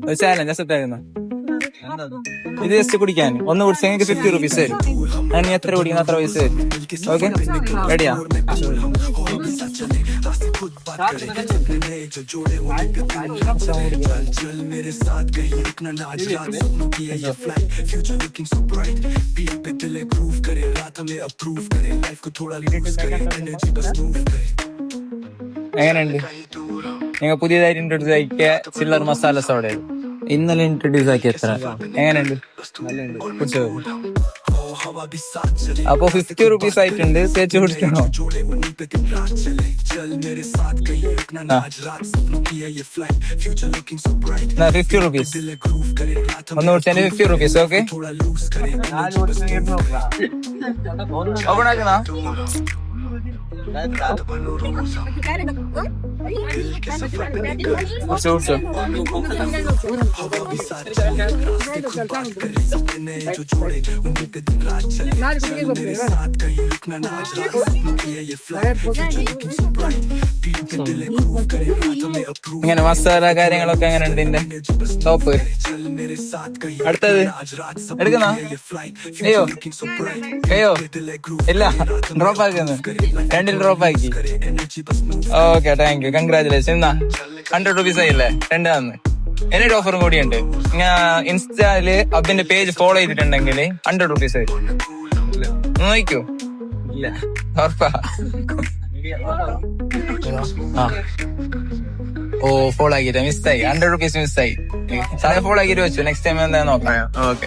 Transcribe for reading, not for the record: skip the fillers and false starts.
ഒരു challenge accept ആയിരുന്നു. ഇത് ജസ്റ്റ് കുടിക്കാൻ ഒന്ന് കുടിച്ചാൽ എനിക്ക് 50 rupees തരും. ഞാൻ എത്ര കുടിക്കുന്ന അത്ര പൈസ തരും. ഓക്കെ, റെഡിയാ? എങ്ങനെയുണ്ട്? നിങ്ങൾ പുതിയതായിട്ട് ഇൻട്രൊഡ്യൂസ് ആക്കിയ ചില്ലർ മസാല സോഡ ഇന്നലെ ഇൻട്രൊഡ്യൂസ് ആക്കിയ എത്ര? എങ്ങനെയുണ്ട്? അപ്പൊ 50 rupees ആയിട്ടുണ്ട്. തേച്ച് കുടിക്കണോ? 50 rupees ഒന്ന് കുടിച്ചാൽ 50 rupees. Okay, open ആക്കണോ? ഇങ്ങനെ മസാല കാര്യങ്ങളൊക്കെ എങ്ങനെ ഉണ്ട്? ഇതിന്റെ ടോപ്പ് അടുത്തത് എടുക്കുന്നോ? അയ്യോ ഇല്ല, ഡ്രോപ്പ് ആക്കുന്നു. രണ്ടിൽ ഡ്രോപ്പ് ആക്കി. Okay, thank you, congratulation. എന്നാ 100 rupees ആയില്ലേ? രണ്ടാന്ന് എന്നൊരു ഓഫറും കൂടിയുണ്ട്. ഞാൻ ഇൻസ്റ്റയില് അതിന്റെ പേജ് ഫോളോ ചെയ്തിട്ടുണ്ടെങ്കിൽ 100 rupees ആയിരിക്കും. നോക്കൂ. ഇല്ല, ഉറപ്പാ? ഓ, ഫോളോ ആക്കിട്ട് മിസ്സായി. 100 rupees മിസ്സായി. സാറെ ഫോളോ ആക്കിട്ട് വെച്ചു. നെക്സ്റ്റ് ടൈം എന്താ നോക്കാം. ഓക്കെ.